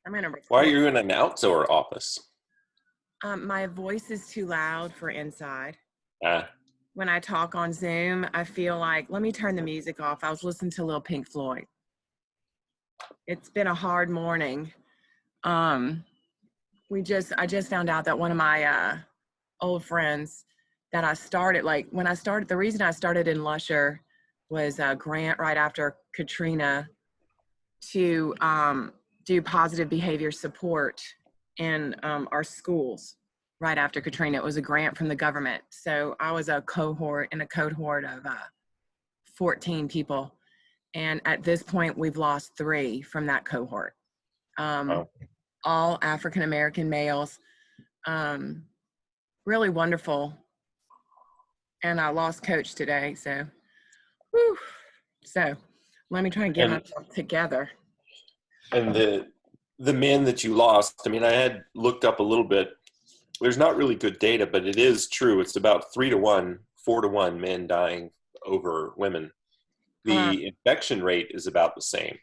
I'm going to Why are record. you in an outdoor office? My voice is too loud for inside. Ah, When I talk on Zoom, I feel like, let me turn the music off. I was listening to a little Pink Floyd. It's been a hard morning. Um, I just found out that one of my old friends that I started, like when I started, the reason I started in Lusher was a grant right after Katrina to do positive behavior support in our schools right after Katrina. It was a grant from the government. So I was a cohort of 14 people. And at this point, we've lost 3 from that cohort. oh. All African-American males. Really wonderful. And I lost coach today. So, whew. So let me try and get And myself together. and the men that you lost, I mean, I had looked up a little bit. There's not really good data, but it is true. It's about 3-to-1, 4-to-1 men dying over women. Um, The infection rate is about the same.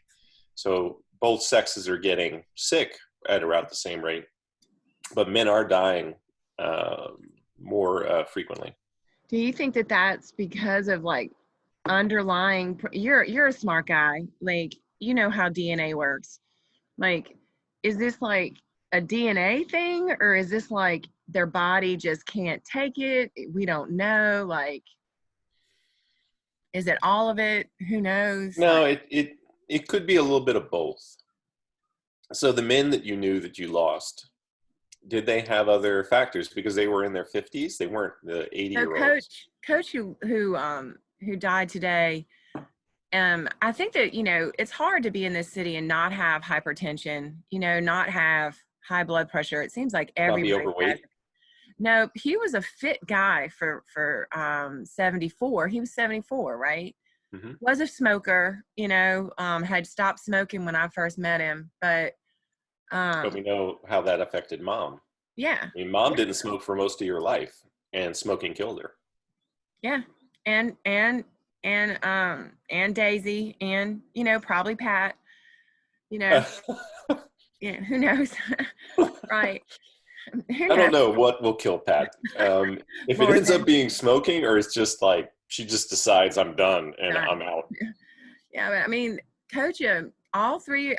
So both sexes are getting sick at around the same rate, but men are dying more frequently. do you think that that's because of like underlying you're a smart guy, like you know how DNA works, like is this like a DNA thing, or is this like their body just can't take it, we don't know, like is it all of it, who knows, No, like it could be a little bit of both. So the men that you knew that you lost, did they have other factors because they were in their 50s? They weren't the so 80-year-olds. coach who died today, I think that, you know, it's hard to be in this city and not have hypertension, you know, not have high blood pressure. It seems like Not be everybody has. overweight. No, he was a fit guy for 74. He was 74, right? Hmm. Was a smoker, you know, had stopped smoking when I first met him, but But um we know how that affected mom. yeah. I mean, mom Yeah. didn't smoke for most of your life, and smoking killed her. Yeah. And and Daisy, and you know, probably Pat, you know, yeah, who knows? Right. Who I don't knows? know what will kill Pat. If it Lord ends knows. up being smoking, or it's just like she just decides I'm done and Done. I'm out. Yeah, but I mean, coach, all three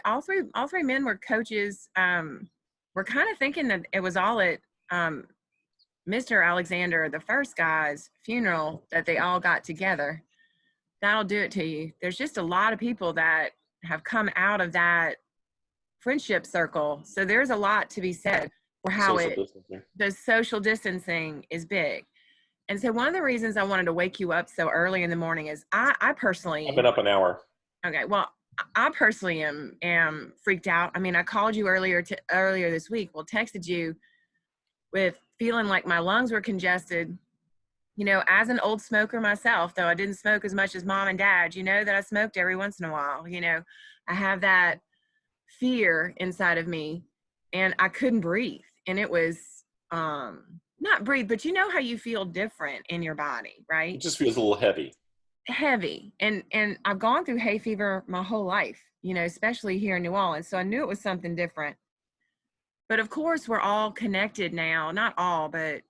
men were coaches. We're kind of thinking that it was all at Mr. Alexander, the first guy's funeral, that they all got together. That'll do it to you. There's just a lot of people that have come out of that friendship circle. So there's a lot to be said for how Social distancing. the social distancing is big. And so one of the reasons I wanted to wake you up so early in the morning is I I've been personally, up an hour. okay, well, I personally am freaked out. I mean, I called you earlier this week. Well, texted you with feeling like my lungs were congested. You know, as an old smoker myself, though I didn't smoke as much as mom and dad, you know that I smoked every once in a while. You know, I have that fear inside of me, and I couldn't breathe. And it was not breathe, but you know how you feel different in your body, It right? just feels a little heavy. Heavy. And I've gone through hay fever my whole life, you know, especially here in New Orleans. So I knew it was something different. But of course, we're all connected now. Not all, but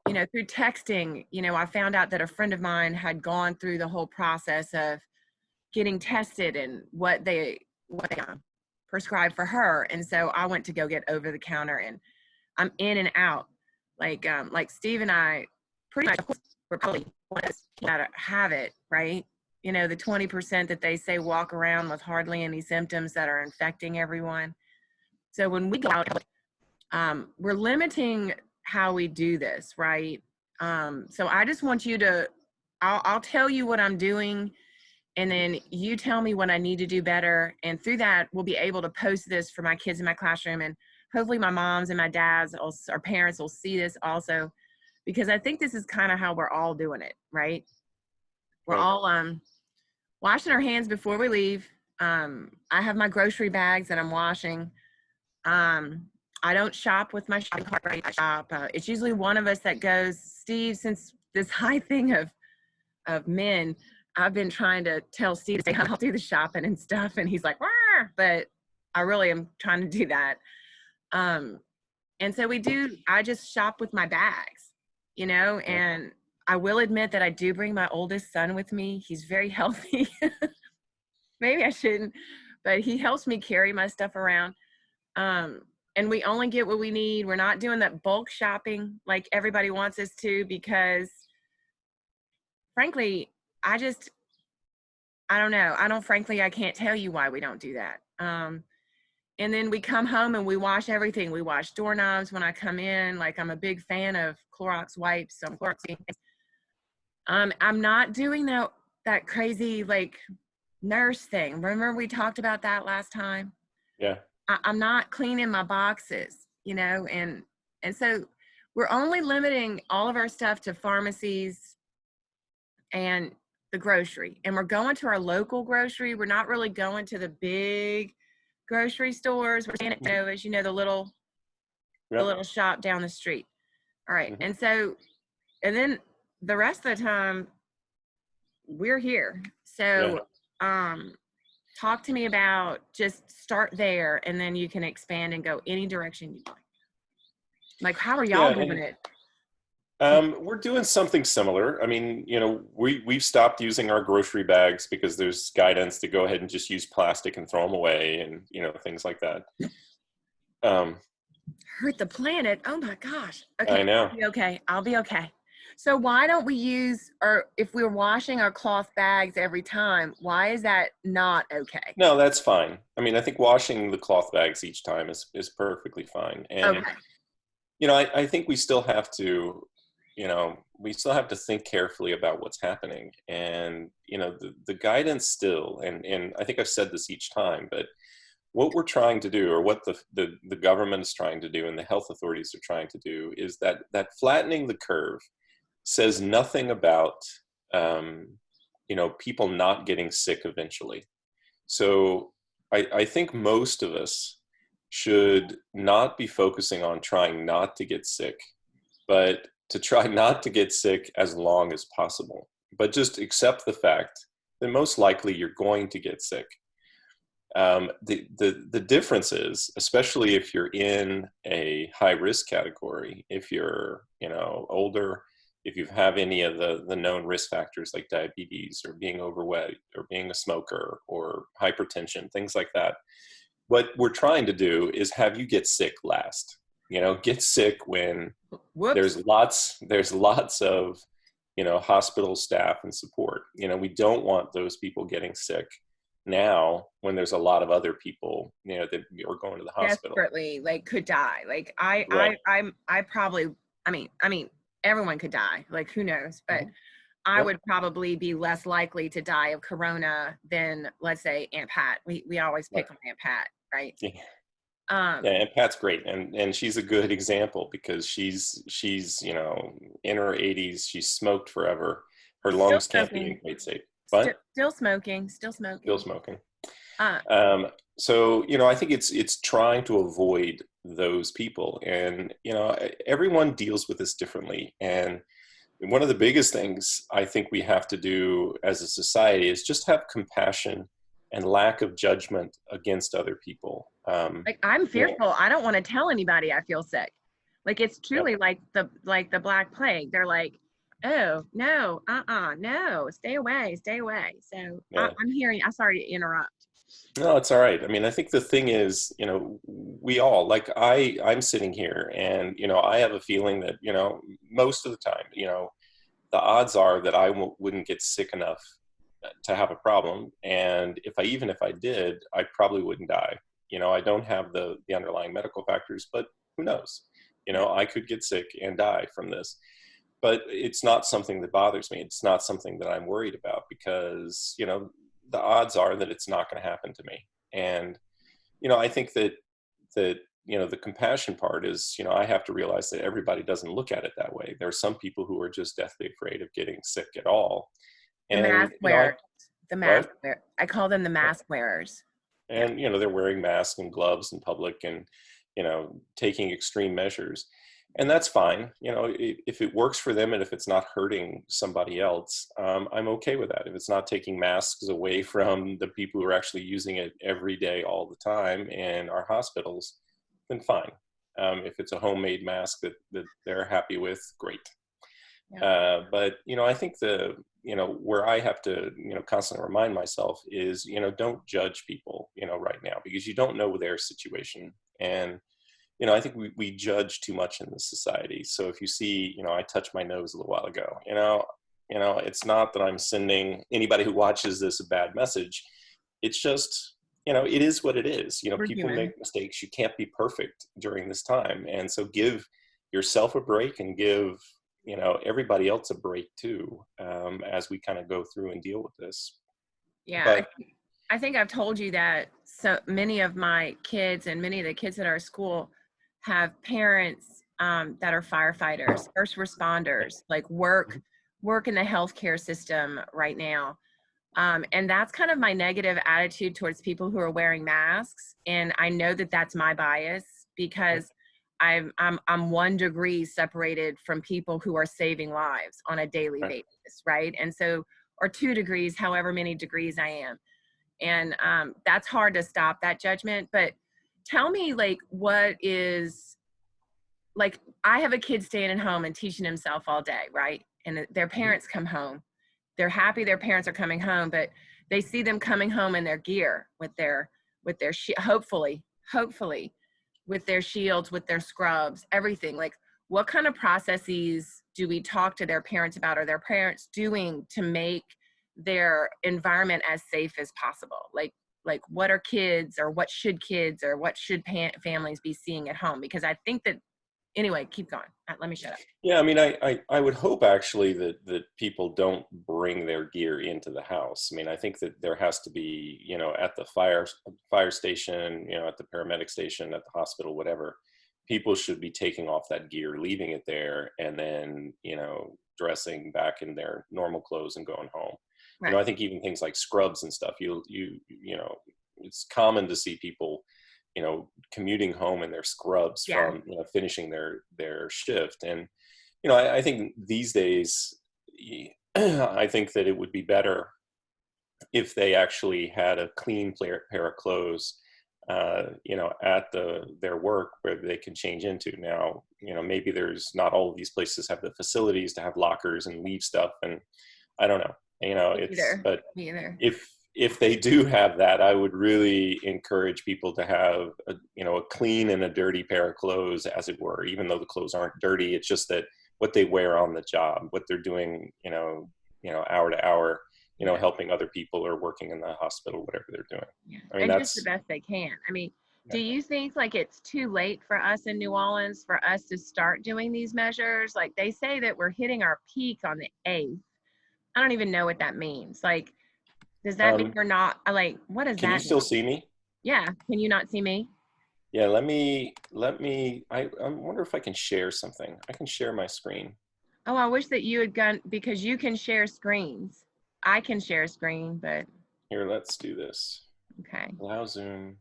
you know, through texting, you know, I found out that a friend of mine had gone through the whole process of getting tested and what they prescribed for her. And so I went to go get over the counter, and I'm in and out. Like Steve and I pretty much, of course, we're probably one of us that have it, right? You know, the 20% that they say walk around with hardly any symptoms that are infecting everyone. So when we go out, we're limiting how we do this, right? So I just want you to, I'll tell you what I'm doing, and then you tell me what I need to do better. And through that, we'll be able to post this for my kids in my classroom. And hopefully my moms and my dads or parents will see this also, because I think this is kind of how we're all doing it, right? We're Right. all washing our hands before we leave. I have my grocery bags that I'm washing. I don't shop with my shopping cart. I shop. It's usually one of us that goes. Steve, since this high thing of men, I've been trying to tell Steve to say I'll do the shopping and stuff, and he's like, "Wah!" But I really am trying to do that. And so I just shop with my bags, Yeah. and I will admit that I do bring my oldest son with me. He's very healthy. Maybe I shouldn't, but he helps me carry my stuff around. Um, and we only get what we need. We're not doing that bulk shopping like everybody wants us to, because frankly, I don't know. I can't tell you why we don't do that. And then we come home and we wash everything. We wash doorknobs when I come in. Like, I'm a big fan of Clorox wipes. So I'm Cloroxing. I'm not doing that crazy like nurse thing. Remember we talked about that last time? Yeah. I'm not cleaning my boxes, and so we're only limiting all of our stuff to pharmacies and the grocery. And we're going to our local grocery. We're not really going to the big grocery stores. We're staying at, as you know, the little Yep. shop down the street. All right. Mm-hmm. And then the rest of the time we're here. So, talk to me about, just start there and then you can expand and go any direction you like. Like, how are y'all doing it? We're doing something similar. I mean, we've stopped using our grocery bags because there's guidance to go ahead and just use plastic and throw them away, and things like that. Hurt the planet. Oh my gosh. Okay. I know. I'll be okay. So why don't we use, or if we're washing our cloth bags every time, why is that not okay? No, that's fine. I mean, I think washing the cloth bags each time is perfectly fine. And, Okay. I think we still have to, think carefully about what's happening. And, the guidance still, and I think I've said this each time, but what we're trying to do, or what the government is trying to do and the health authorities are trying to do, is that flattening the curve says nothing about, people not getting sick eventually. So I think most of us should not be focusing on trying not to get sick, but to try not to get sick as long as possible. But just accept the fact that most likely you're going to get sick. The difference is, especially if you're in a high risk category, if you're older, if you have any of the known risk factors like diabetes or being overweight or being a smoker or hypertension, things like that. What we're trying to do is have you get sick last. Get sick when there's lots of hospital staff and support. We don't want those people getting sick now when there's a lot of other people that are going to the hospital Desperately, like, could die. Like, Right. I probably, I mean everyone could die, like, who knows, but Mhm. I Yep. would probably be less likely to die of corona than, let's say, Aunt Pat. We always Right. pick on Aunt Pat, right? Yeah. um Yeah, and Pat's great, and she's a good example because she's in her 80s. She's smoked forever. Her Still lungs can't be in smoking. great shape. Still, But still smoking. Still still smoking. smoking. uh So I think it's trying to avoid those people, and everyone deals with this differently. And one of the biggest things I think we have to do as a society is just have compassion and lack of judgment against other people. like, I'm You know, fearful. I don't want to tell anybody I feel sick. Like, it's yep, truly like the Black Plague. They're like, oh no, no, stay away, stay away. So yeah. I'm hearing. I'm sorry to interrupt. No, it's all right. I mean, I think the thing is, we all, like, I'm sitting here and, I have a feeling that, most of the time, the odds are that I wouldn't get sick enough to have a problem. And even if I did, I probably wouldn't die. I don't have the underlying medical factors, but who knows? I could get sick and die from this. But it's not something that bothers me. It's not something that I'm worried about because, the odds are that it's not going to happen to me. And, I think that the compassion part is, I have to realize that everybody doesn't look at it that way. There are some people who are just deathly afraid of getting sick at all. The And, mask wearers. The mask what? wear. I call them the mask wearers. Yeah. And, they're wearing masks and gloves in public and, taking extreme measures. And that's fine. You know, if it works for them and if it's not hurting somebody else, I'm okay with that. If it's not taking masks away from the people who are actually using it every day, all the time in our hospitals, then fine. If it's a homemade mask that they're happy with, great. Yeah. But, you know, I think where I have to, constantly remind myself is, don't judge people, right now, because you don't know their situation. And, I think we judge too much in this society. So if you see, I touched my nose a little while ago, it's not that I'm sending anybody who watches this a bad message. It's just, it is what it is. We're People human. make mistakes. You can't be perfect during this time. And so give yourself a break and give, everybody else a break too, as we kind of go through and deal with this. Yeah. But I think I've told you that so many of my kids and many of the kids at our school have parents that are firefighters, first responders, like work in the healthcare system right now. And that's kind of my negative attitude towards people who are wearing masks. And I know that that's my bias because I'm 1 degree separated from people who are saving lives on a daily basis, right? And so, or 2 degrees, however many degrees I am. And that's hard to stop that judgment. But tell me, like, what is, like, I have a kid staying at home and teaching himself all day, right? And their parents come home. They're happy their parents are coming home, but they see them coming home in their gear with their hopefully with their shields, with their scrubs, everything. Like, what kind of processes do we talk to their parents about, or their parents doing to make their environment as safe as possible? Like what are kids, or what should kids, or what should families be seeing at home? Because I think that, anyway, keep going. Let me shut up. yeah, I mean, I would hope actually that people don't bring their gear into the house. I mean, I think that there has to be, at the fire station, at the paramedic station, at the hospital, whatever, people should be taking off that gear, leaving it there, and then, dressing back in their normal clothes and going home. Right. I think even things like scrubs and stuff, it's common to see people, commuting home in their scrubs from, finishing their shift. And, I think these days, I think that it would be better if they actually had a clean pair of clothes, at their work where they can change into. Now, maybe there's not all of these places have the facilities to have lockers and leave stuff. And I don't know, but Me either. if they do have that, I would really encourage people to have a clean and a dirty pair of clothes, as it were, even though the clothes aren't dirty. It's just that what they wear on the job, what they're doing, hour to hour, helping other people or working in the hospital, whatever they're doing. Yeah. I mean, And just the best they can. I mean, do you think like it's too late for us in New Orleans for us to start doing these measures? Like, they say that we're hitting our peak on the 8th. I don't even know what that means. Like, does that mean we're not, like, what does Can you that still mean? see me? Yeah. Can you not see me? Yeah, I wonder if I can share something. I can share my screen. Oh, I wish that you had gone, because you can share screens. I can share a screen, but Here, let's do this. okay. Allow Zoom.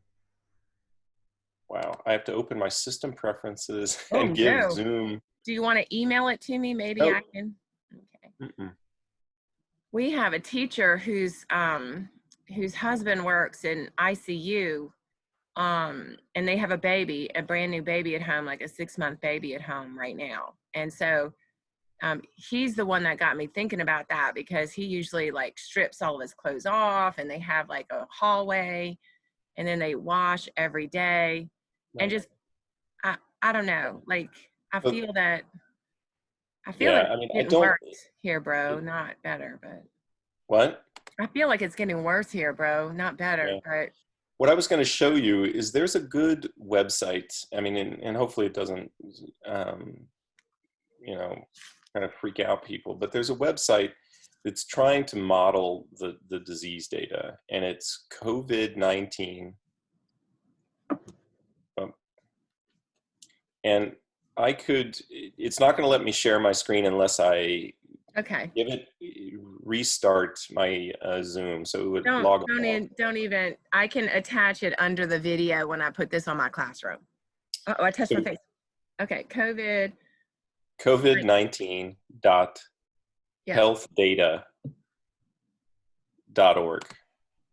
Wow, I have to open my system preferences Oh, and give no. Zoom. Do you want to email it to me? Maybe I can. Okay. We have a teacher whose husband works in ICU, and they have a baby, a brand new baby at home, like a 6-month baby at home right now. And so he's the one that got me thinking about that, because he usually like strips all of his clothes off, and they have like a hallway, and then they wash every day. And just I don't know, like I feel that Yeah, I it's mean, I getting don't. worse here, bro, not better. But What? I feel like it's getting worse here, bro, not better. Yeah. But What I was going to show you is there's a good website. I mean, and hopefully it doesn't, kind of freak out people. But there's a website that's trying to model the disease data, and it's COVID-19. And it's not going to let me share my screen unless I give it, restart my Zoom. So it would log off. Don't even, I can attach it under the video when I put this on my classroom. Oh, I touched my face. Okay, COVID. COVID-19 dot Yep. healthdata.org.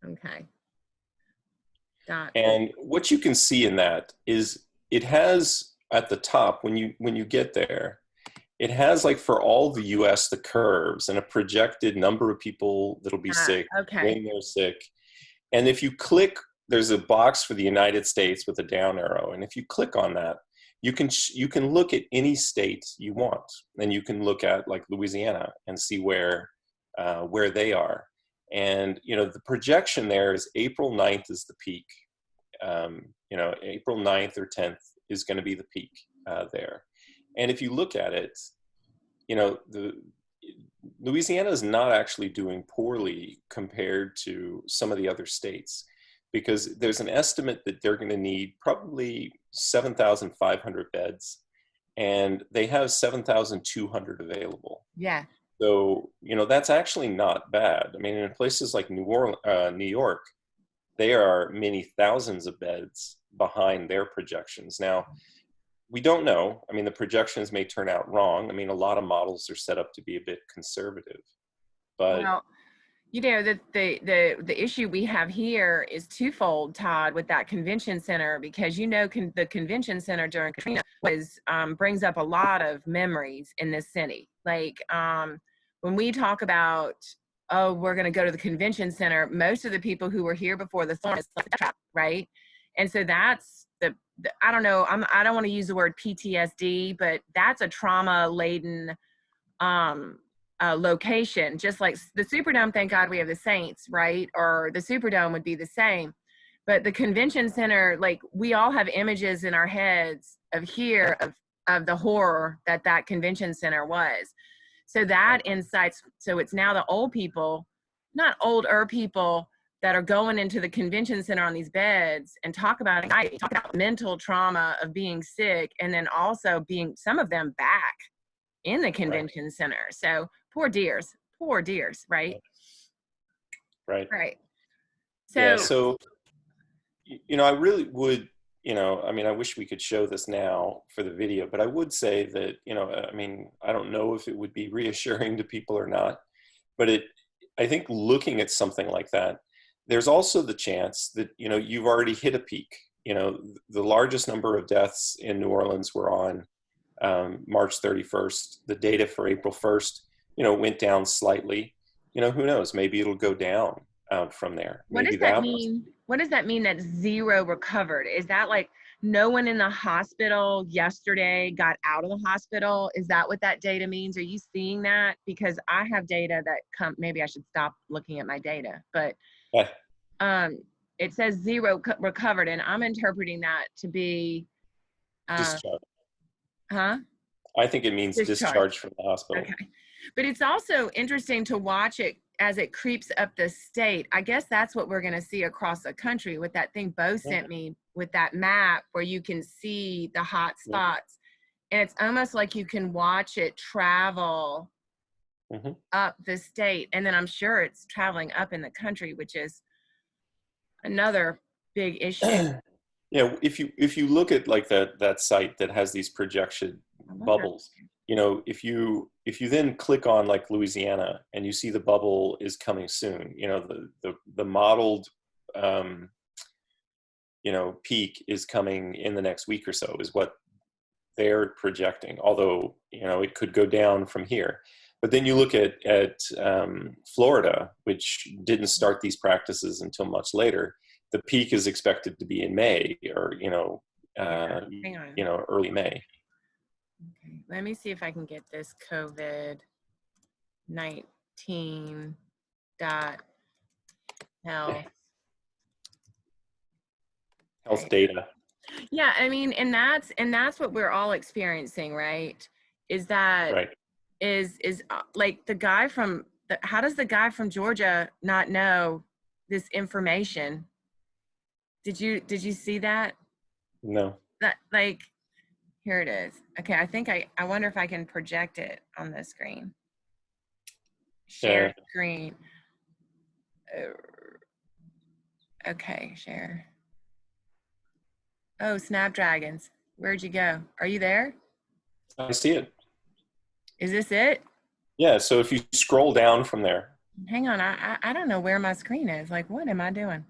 Okay. Dot. And what you can see in that is it has at the top when you get there, it has like for all the US the curves and a projected number of people that'll be sick, Okay. when they're sick. And if you click, there's a box for the United States with a down arrow. And if you click on that, you can look at any state you want. And you can look at like Louisiana and see where they are. And, you know, the projection there is April 9th is the peak. You know, April 9th or 10th is going to be the peak there. And if you look at it, you know, Louisiana is not actually doing poorly compared to some of the other states, because there's an estimate that they're going to need probably 7,500 beds, and they have 7,200 available. Yeah. So, you know, that's actually not bad. I mean, in places like New York, they are many thousands of beds behind their projections. Now, we don't know. I mean, the projections may turn out wrong. I mean, a lot of models are set up to be a bit conservative, but Well, you know, the issue we have here is twofold, Todd, with that convention center, because you know the convention center during Katrina was brings up a lot of memories in this city. Like when we talk about, oh, we're going to go to the convention center, most of the people who were here before the storm is trapped, right? And so that's the I don't know, I don't want to use the word PTSD, but that's a trauma laden location, just like the Superdome. Thank God we have the Saints, right? Or the Superdome would be the same. But the convention center, like we all have images in our heads of the horror that convention center was. So that incites, so it's now the old people, not older people, that are going into the convention center on these beds and talk about anxiety, talk about mental trauma of being sick, and then also being some of them back in the convention center. So poor dears, right? right. Right. Yeah. So So, you know, I really would, you know, I mean, I wish we could show this now for the video, but I would say that, you know, I mean, I don't know if it would be reassuring to people or not, but I think looking at something like that, there's also the chance that, you know, you've already hit a peak. You know, the largest number of deaths in New Orleans were on March 31st. The data for April 1st, you know, went down slightly. You know, who knows? Maybe it'll go down from there. what Maybe does that that was. mean? What does that mean that zero recovered? Is that like no one in the hospital yesterday got out of the hospital? Is that what that data means? Are you seeing that? Because I have data that maybe I should stop looking at my data, but Yeah, um, it says zero recovered, and I'm interpreting that to be, uh, discharge. huh? I think it means Discharge. discharge from the hospital. Okay. But it's also interesting to watch it as it creeps up the state. I guess that's what we're going to see across the country with that thing Bo Yeah, sent me with that map where you can see the hot yeah. spots. And it's almost like you can watch it travel Mm-hmm. up the state. And then I'm sure it's traveling up in the country, which is another big issue. Yeah, if you look at like that site that has these projection I love that. bubbles, you know, if you then click on like Louisiana and you see the bubble is coming soon, you know, the modeled you know, peak is coming in the next week or so is what they're projecting. Although, you know, it could go down from here. But then you look at Florida, which didn't start these practices until much later. The peak is expected to be in May, or Hang on. early May. Okay. Let me see if I can get this COVID-19 dot health. Health data. Yeah, I mean, and that's what we're all experiencing, right? Is that Right. is like the guy from how does the guy from Georgia not know this information? Did you see that? No. That like here it is. Okay, I think I wonder if I can project it on the screen. Share Yeah. screen. Okay, share. Oh, Snapdragons. Where'd you go? Are you there? I see it. Is this it? Yeah, so if you scroll down from there. Hang on. I don't know where my screen is. Like, what am I doing?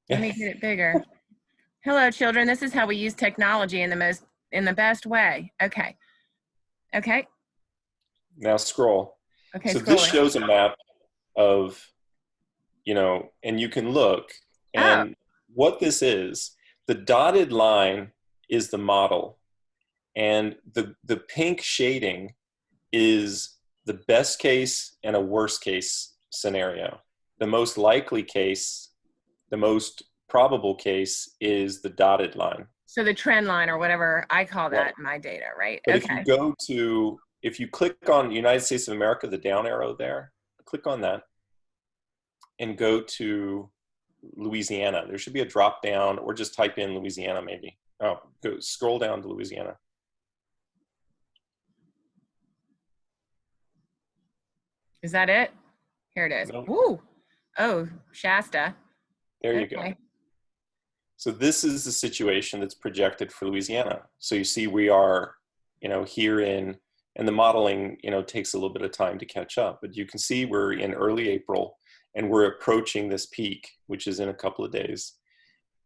Let me get it bigger. Hello, children. This is how we use technology in the best way. Okay. Okay. Now scroll. Okay, So this scrolling. shows a map of, and you can look. Oh, And what this is, the dotted line is the model. And the pink shading is the best case and a worst case scenario. The most likely case, the most probable case is the dotted line. so the trend line or whatever I call Right. that in my data, right? But Okay. if you click on United States of America, the down arrow there, click on that and go to Louisiana. There should be a drop down, or just type in Louisiana maybe. Oh, go scroll down to Louisiana. Is that it? Here it is. Nope. Ooh. Oh, Shasta. There you go. Okay. So this is the situation that's projected for Louisiana. So you see we are, here and the modeling, takes a little bit of time to catch up, but you can see we're in early April and we're approaching this peak, which is in a couple of days.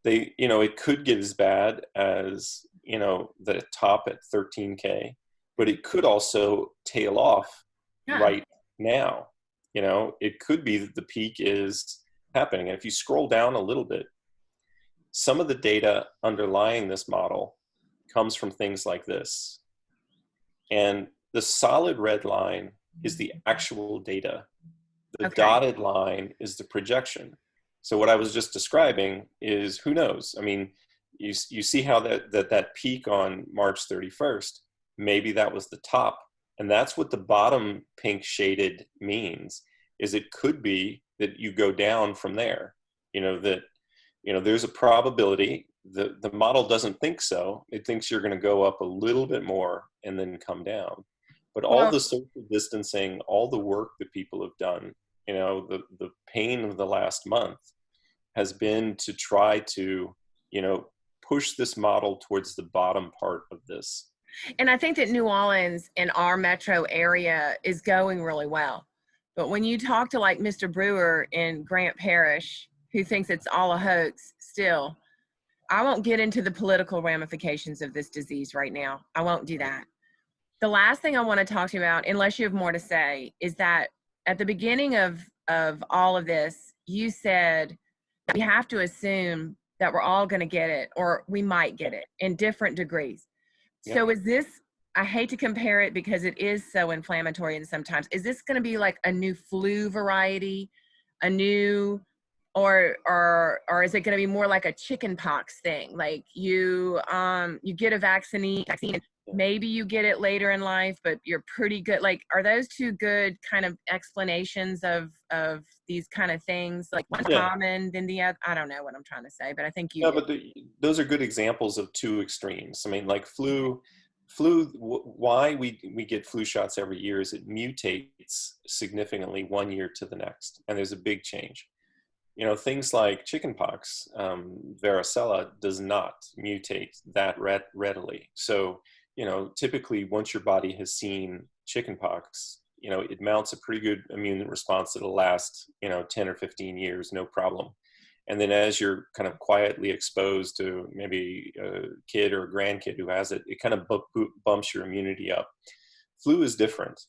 It could get as bad as, the top at 13K, but it could also tail off Yeah. right now. It could be that the peak is happening. And if you scroll down a little bit, some of the data underlying this model comes from things like this. And the solid red line is the actual data. The dotted line is the projection. So what I was just describing is, who knows? I mean, you see how that peak on March 31st, maybe that was the top. And that's what the bottom pink shaded means, is it could be that you go down from there. There's a probability. The model doesn't think so. It thinks you're going to go up a little bit more and then come down. But all the social distancing, all the work that people have done, the pain of the last month has been to try to, push this model towards the bottom part of this. And I think that New Orleans in our metro area is going really well. But when you talk to like Mr. Brewer in Grant Parish, who thinks it's all a hoax still, I won't get into the political ramifications of this disease right now. I won't do that. The last thing I want to talk to you about, unless you have more to say, is that at the beginning of all of this, you said that we have to assume that we're all going to get it, or we might get it in different degrees. Yep. So is this, I hate to compare it because it is so inflammatory, and sometimes, is this going to be like a new flu variety, a new, or is it going to be more like a chicken pox thing? Like you get a vaccine, and maybe you get it later in life, but you're pretty good. Like, are those two good kind of explanations of these kind of things? Like one common than the other? I don't know what I'm trying to say, but I think you. No, but those are good examples of two extremes. I mean, like flu, why we get flu shots every year is it mutates significantly one year to the next, and there's a big change. Things like chickenpox, varicella does not mutate that readily. So, typically once your body has seen chickenpox, it mounts a pretty good immune response that'll last, 10 or 15 years, no problem. And then as you're kind of quietly exposed to maybe a kid or a grandkid who has it, it kind of bumps your immunity up. Flu is different.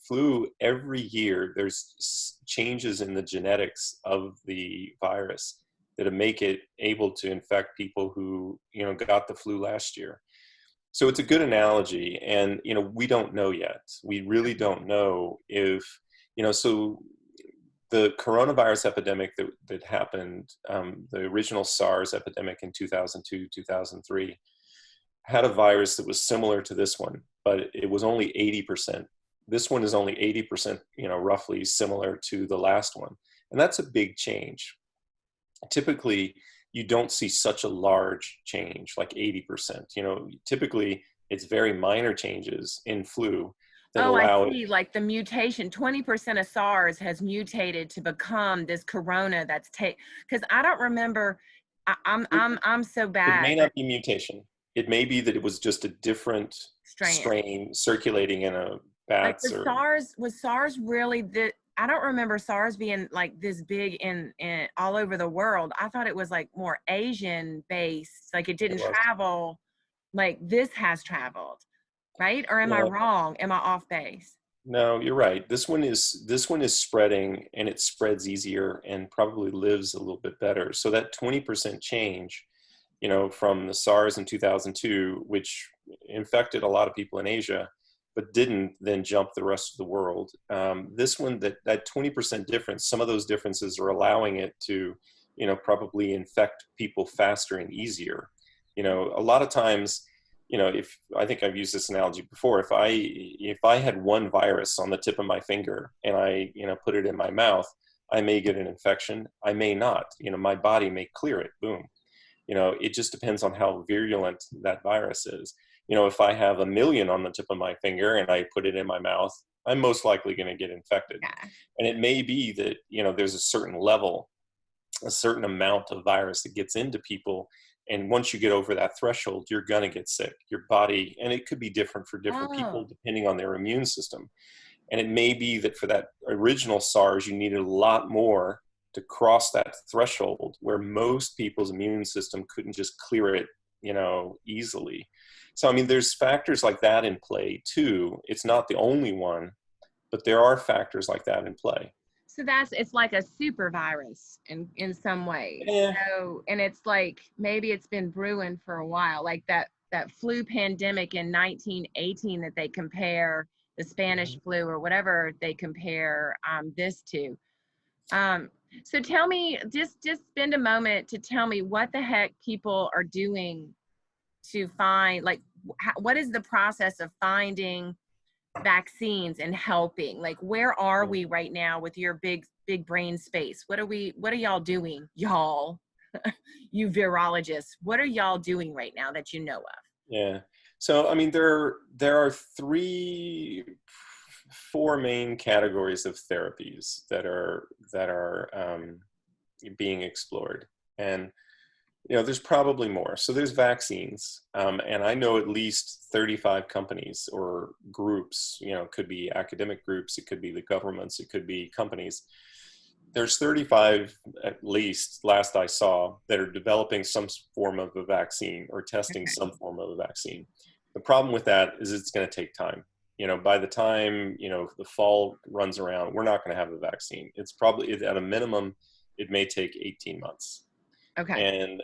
Flu, every year, there's changes in the genetics of the virus that make it able to infect people who, got the flu last year. So it's a good analogy. And, we don't know yet. We really don't know if, so the coronavirus epidemic that happened, the original SARS epidemic in 2002, 2003, had a virus that was similar to this one, but it was only 80%. This one is only 80%, roughly similar to the last one. And that's a big change. Typically, you don't see such a large change, like 80%. Typically it's very minor changes in flu that allow I see. Like the mutation, 20% of SARS has mutated to become this corona that's because I don't remember. I'm so bad. It may not be mutation. it may be that it was just a different Strain. strain circulating in a Like bats or was SARS really the, I don't remember SARS being like this big in all over the world. I thought it was like more Asian based, like it it didn't was. travel like this has traveled, right? Or am I Yeah, wrong? Am I off base? no, you're right. This one is spreading, and it spreads easier and probably lives a little bit better. So that 20% change, from the SARS in 2002, which infected a lot of people in Asia, but didn't then jump the rest of the world. This one, that 20% difference, some of those differences are allowing it to, probably infect people faster and easier. A lot of times, if I think I've used this analogy before, if I had one virus on the tip of my finger and I, put it in my mouth, I may get an infection. I may not. My body may clear it. Boom. It just depends on how virulent that virus is. If I have a million on the tip of my finger and I put it in my mouth, I'm most likely going to get infected. Yeah. And it may be that, there's a certain level, a certain amount of virus that gets into people. And once you get over that threshold, you're going to get sick. Your body, and it could be different for different people Oh, depending on their immune system. And it may be that for that original SARS, you needed a lot more to cross that threshold where most people's immune system couldn't just clear it, easily. So, I mean, there's factors like that in play too. It's not the only one, but there are factors like that in play. so it's like a super virus in some ways. Yeah. So, and it's like maybe it's been brewing for a while, like that flu pandemic in 1918 that they compare the Spanish flu or whatever they compare this to. Um, so tell me, just spend a moment to tell me what the heck people are doing to find, like, what is the process of finding vaccines and helping? Like, where are we right now with your big brain space? What are y'all doing, y'all? You virologists, what are y'all doing right now that you know of? Yeah. So, I mean, there are four main categories of therapies that are being explored, and there's probably more. So there's vaccines, and I know at least 35 companies or groups. Could be academic groups, it could be the governments, it could be companies. There's 35 at least, last I saw, that are developing some form of a vaccine or testing Okay. some form of a vaccine. The problem with that is it's going to take time. By the time, the fall runs around, we're not going to have a vaccine. It's probably, at a minimum, it may take 18 months. Okay. And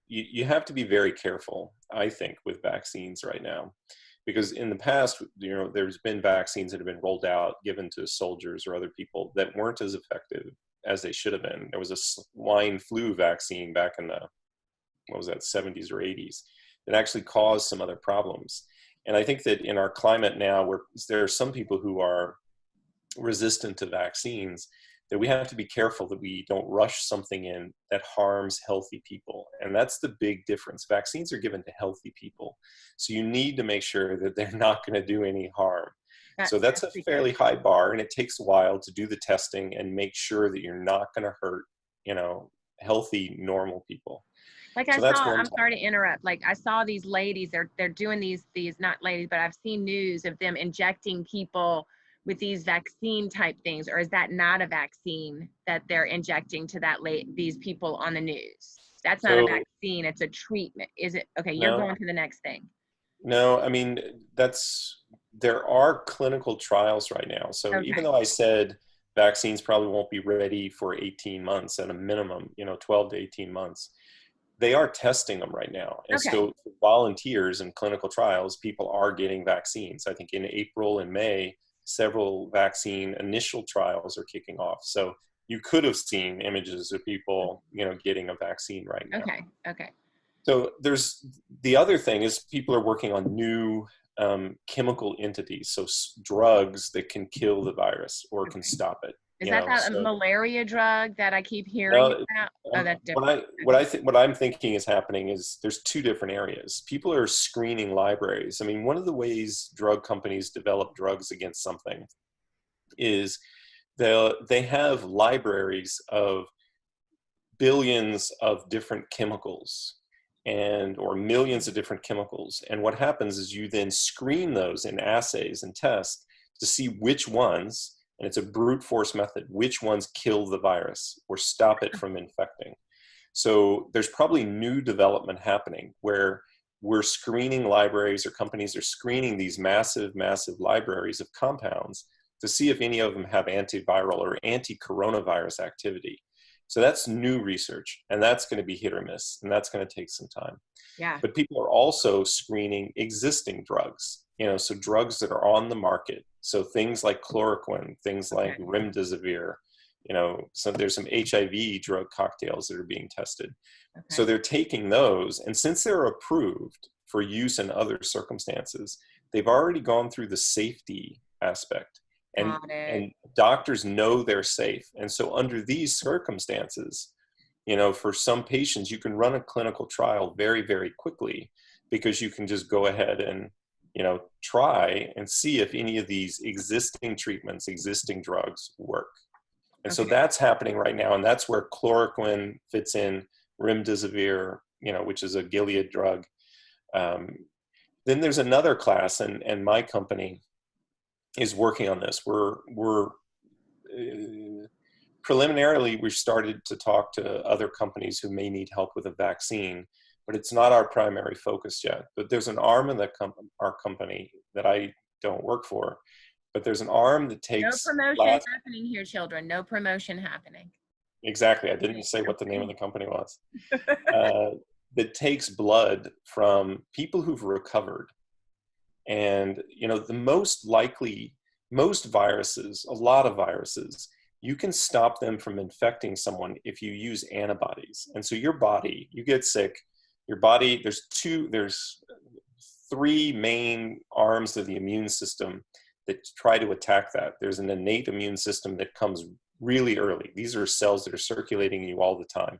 you have to be very careful, I think, with vaccines right now. Because in the past, there's been vaccines that have been rolled out, given to soldiers or other people that weren't as effective as they should have been. There was a swine flu vaccine back in the, what was that, 70s or 80s, that actually caused some other problems. And I think that in our climate now, where there are some people who are resistant to vaccines, that we have to be careful that we don't rush something in that harms healthy people. And that's the big difference. Vaccines are given to healthy people. So you need to make sure that they're not going to do any harm. So that's That's a because, fairly high bar, and it takes a while to do the testing and make sure that you're not going to hurt, healthy, normal people. like, I So that's saw, one I'm type. sorry to interrupt, like I saw these ladies, they're doing these not ladies, but I've seen news of them injecting people with these vaccine type things. Or is that not a vaccine that they're injecting to these people on the news? That's not a So vaccine, it's a treatment. Is it? Okay, you're no, going to the next thing. no, I mean, there are clinical trials right now. So even Okay. though I said vaccines probably won't be ready for 18 months at a minimum, 12 to 18 months, they are testing them right now. And Okay. so volunteers in clinical trials, people are getting vaccines. I think in April and May, several vaccine initial trials are kicking off. So you could have seen images of people, getting a vaccine right now. Okay. Okay. So there's the other thing is people are working on new chemical entities, so drugs that can kill the virus or can Okay. stop it. Is that a So malaria drug that I keep hearing no, about? Oh, that's what different. I think what I'm thinking is happening is there's two different areas. People are screening libraries. I mean, one of the ways drug companies develop drugs against something is they have libraries of billions of different chemicals, and or millions of different chemicals. And what happens is you then screen those in assays and tests to see which ones, and it's a brute force method, which ones kill the virus or stop it from infecting. So there's probably new development happening where we're screening libraries, or companies are screening these massive, massive libraries of compounds to see if any of them have antiviral or anti-coronavirus activity. So that's new research, and that's going to be hit or miss, and that's going to take some time. Yeah. But people are also screening existing drugs, so drugs that are on the market. So things like chloroquine, things like remdesivir, so there's some HIV drug cocktails that are being tested. Okay. So they're taking those, and since they're approved for use in other circumstances, they've already gone through the safety aspect. And doctors know they're safe. And so under these circumstances, for some patients, you can run a clinical trial very, very quickly, because you can just go ahead and, try and see if any of these existing treatments, existing drugs work. And so that's happening right now. And that's where chloroquine fits in, remdesivir, which is a Gilead drug. Then there's another class, and my company is working on this. We're preliminarily, we've started to talk to other companies who may need help with a vaccine, but it's not our primary focus yet. But there's an arm in our company that I don't work for, but there's an arm that takes— No promotion happening here, children. No promotion happening. Exactly. I didn't say what the name of the company was. That takes blood from people who've recovered. And, most viruses, a lot of viruses, you can stop them from infecting someone if you use antibodies. And so your body, you get sick, your body, there's three main arms of the immune system that try to attack that. There's an innate immune system that comes really early. These are cells that are circulating in you all the time.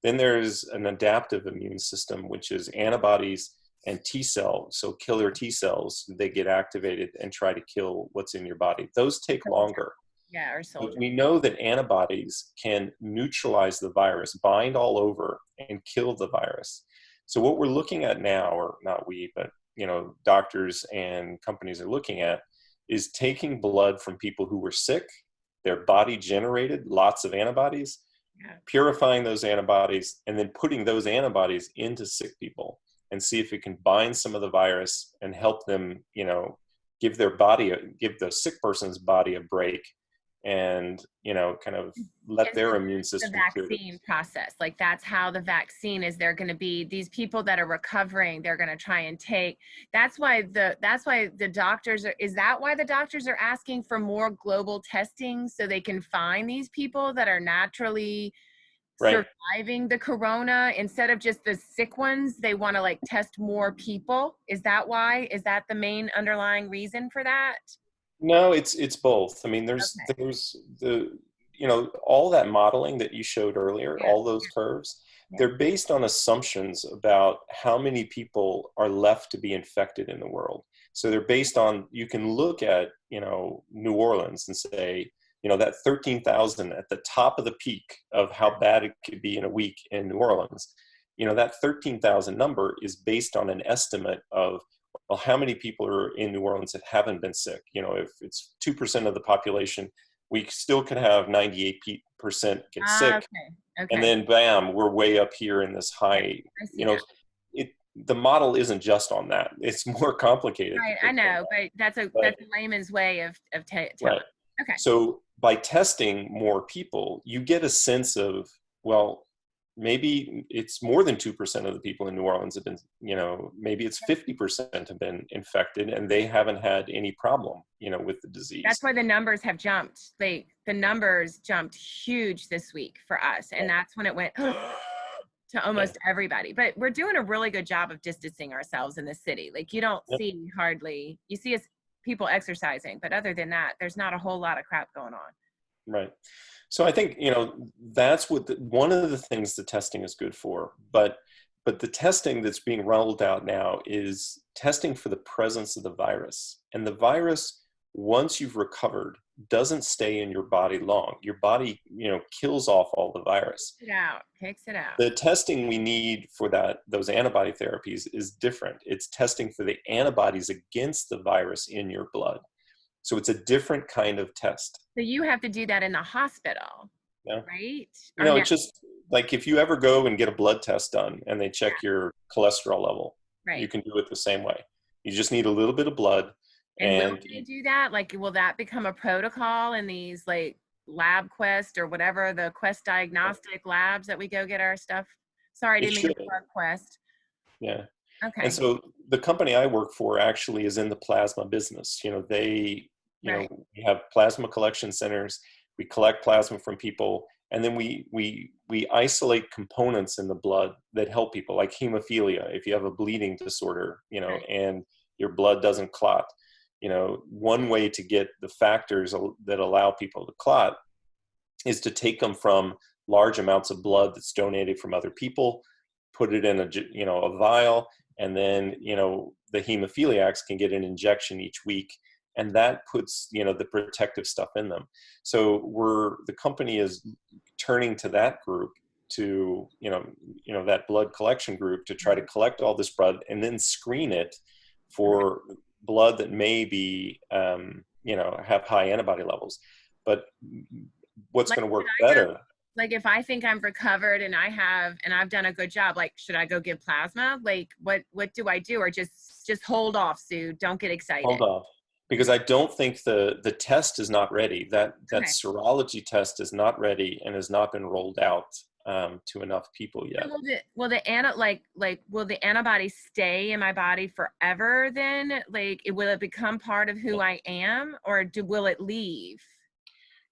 Then there's an adaptive immune system, which is antibodies and T cells, so killer T cells, they get activated and try to kill what's in your body. Those take longer. Yeah, or soldiers. But we know that antibodies can neutralize the virus, bind all over, and kill the virus. So what we're looking at now, or not we, but doctors and companies are looking at, is taking blood from people who were sick, their body generated lots of antibodies, purifying those antibodies, and then putting those antibodies into sick people and see if it can bind some of the virus and help them, give the sick person's body a break, and kind of let their immune system the vaccine process. Like that's how the vaccine is. They're going to be these people that are recovering, they're going to try and take. That's why the doctors are— is that why the doctors are asking for more global testing, so they can find these people that are naturally surviving the corona instead of just the sick ones? They want to test more people. Is that why? Is that the main underlying reason for that? No, it's both. I mean, there's the, all that modeling that you showed earlier, all those curves, they're based on assumptions about how many people are left to be infected in the world. So they're based on— you can look at, New Orleans and say, that 13,000 at the top of the peak of how bad it could be in a week in New Orleans, that 13,000 number is based on an estimate of, well, how many people are in New Orleans that haven't been sick? If it's 2% of the population, we still could have 98% get sick. Okay. And then bam, we're way up here in this high, the model isn't just on that. It's more complicated. Right, I know, but that's a layman's way of telling. Right. Okay. So by testing more people, you get a sense of, well, maybe it's more than 2% of the people in New Orleans have been, maybe it's 50% have been infected and they haven't had any problem, with the disease. That's why the numbers have jumped. The numbers jumped huge this week for us. And that's when it went to almost everybody. But we're doing a really good job of distancing ourselves in the city. You don't see hardly— you see us people exercising, but other than that, there's not a whole lot of crap going on. Right. So I think, that's what one of the things the testing is good for, but the testing that's being rolled out now is testing for the presence of the virus. And the virus, once you've recovered, doesn't stay in your body long. Your body, kills off all the virus. It out, kicks it out. The testing we need for those antibody therapies is different. It's testing for the antibodies against the virus in your blood. So it's a different kind of test. So you have to do that in the hospital, Yeah. right? Or no? It's just like if you ever go and get a blood test done and they check your cholesterol level, Right. you can do it the same way. You just need a little bit of blood. And will they do that? Like, will that become a protocol in these like LabQuest or whatever, the Quest diagnostic labs that we go get our stuff? Sorry, I didn't mean to plug Quest. Yeah. Okay. And so the company I work for actually is in the plasma business. We have plasma collection centers. We collect plasma from people, and then we isolate components in the blood that help people, like hemophilia. If you have a bleeding disorder, and your blood doesn't clot, one way to get the factors that allow people to clot is to take them from large amounts of blood that's donated from other people, put it in a vial, and then the hemophiliacs can get an injection each week, and that puts the protective stuff in them. So the company is turning to that group, to that blood collection group, to try to collect all this blood and then screen it for blood that may be have high antibody levels. But what's going to work better? Like if I think I'm recovered and I've done a good job, like should I go give plasma? Like what do I do? Or just hold off, Sue? Don't get excited. Hold off, because I don't think the test is not ready. That serology test is not ready and has not been rolled out to enough people yet. Will the antibodies stay in my body forever then? Like will it become part of who I am, or will it leave?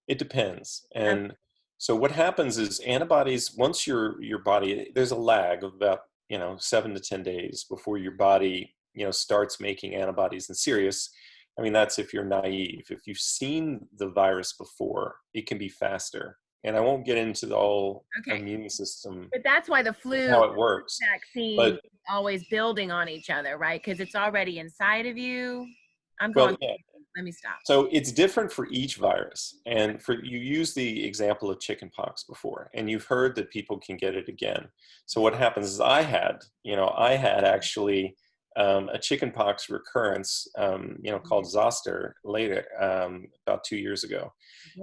It depends. And so what happens is antibodies, once your body, there's a lag of about 7 to 10 days before your body starts making antibodies. And serious, I mean, that's if you're naive. If you've seen the virus before, it can be faster. And I won't get into the whole immune system. But that's why the flu how it works. Vaccine is always building on each other, right? Because it's already inside of you. Let me stop. So it's different for each virus. And you used the example of chickenpox before, and you've heard that people can get it again. So what happens is I had actually a chickenpox recurrence, called zoster later, about 2 years ago.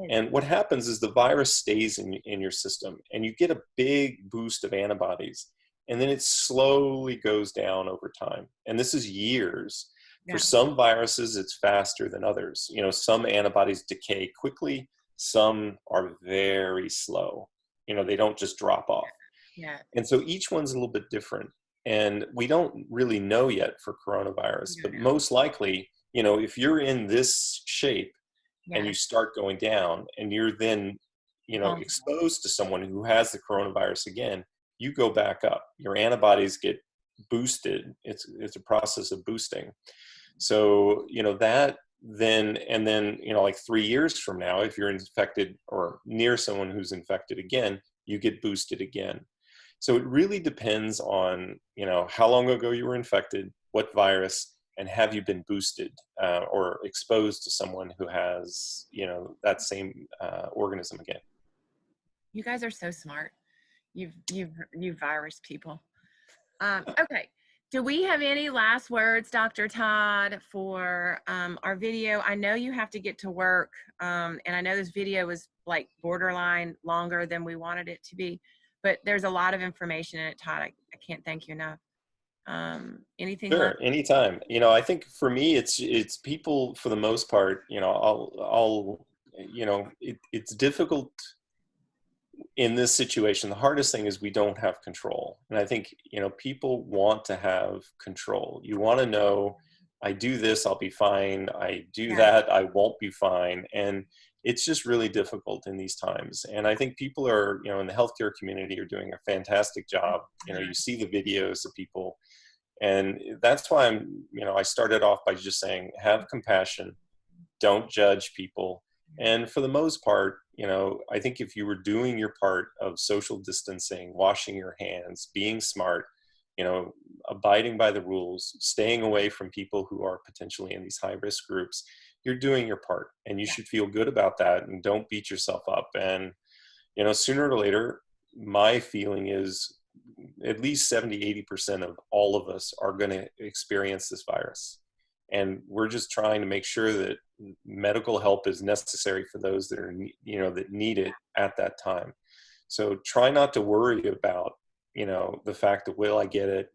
And what happens is the virus stays in your system, and you get a big boost of antibodies, and then it slowly goes down over time. And this is years. For some viruses, it's faster than others. Some antibodies decay quickly. Some are very slow. They don't just drop off. Yeah. And so each one's a little bit different. And we don't really know yet for coronavirus, but most likely, if you're in this shape and you start going down and you're then, exposed to someone who has the coronavirus again, you go back up. Your antibodies get boosted. It's a process of boosting. So, that then, and then, like 3 years from now, if you're infected or near someone who's infected again, you get boosted again. So it really depends on, how long ago you were infected, what virus, and have you been boosted or exposed to someone who has, that same organism again. You guys are so smart. You virus people. Okay. Do we have any last words, Dr. Todd, for our video? I know you have to get to work, and I know this video was like borderline longer than we wanted it to be, but there's a lot of information in it, Todd. I can't thank you enough. Anything? Sure, left? anytime. I think for me, it's people for the most part. It's difficult in this situation. The hardest thing is we don't have control. And I think, people want to have control. You want to know, I do this, I'll be fine. I do that, I won't be fine. And it's just really difficult in these times. And I think people are, in the healthcare community are doing a fantastic job. You see the videos of people. And that's why I started off by just saying, have compassion, don't judge people. And for the most part, I think if you were doing your part of social distancing, washing your hands, being smart, abiding by the rules, staying away from people who are potentially in these high risk groups, you're doing your part, and you Yeah. should feel good about that, and don't beat yourself up. And sooner or later, my feeling is at least 70-80% of all of us are going to experience this virus, and we're just trying to make sure that medical help is necessary for those that are that need it at that time. So try not to worry about the fact that, will I get it,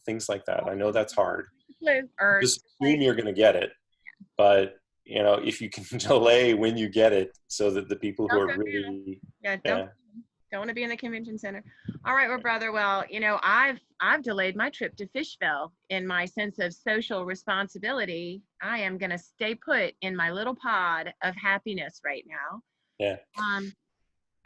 things like that. I know that's hard. Flu or Just assume you're going to get it, but if you can delay when you get it, so that the people who don't are go down. really, Yeah, yeah, don't want to be in the convention center. All right, well, brother. Well, I've delayed my trip to Fishville in my sense of social responsibility. I am gonna stay put in my little pod of happiness right now. yeah. Um,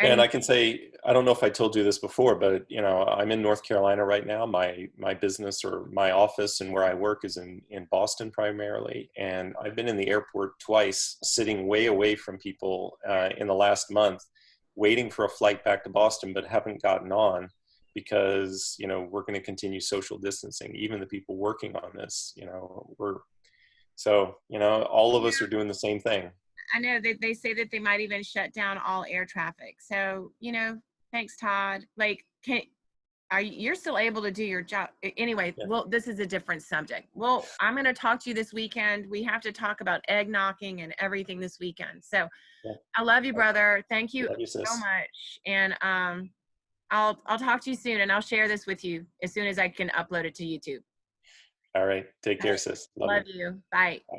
And and I can say, I don't know if I told you this before, but I'm in North Carolina right now. My business, or my office and where I work, is in Boston primarily. And I've been in the airport twice, sitting way away from people in the last month, waiting for a flight back to Boston, but haven't gotten on because we're going to continue social distancing. Even the people working on this, all of us are doing the same thing. I know they say that they might even shut down all air traffic. So, thanks, Todd. Like, you're still able to do your job anyway? Yeah. Well, this is a different subject. Well, I'm going to talk to you this weekend. We have to talk about egg knocking and everything this weekend. So Yeah. I love you, brother. Thank you Love you, so sis. much. And I'll talk to you soon, and I'll share this with you as soon as I can upload it to YouTube. All right. Take All care, right. sis. Love you. Love you. Bye. Bye.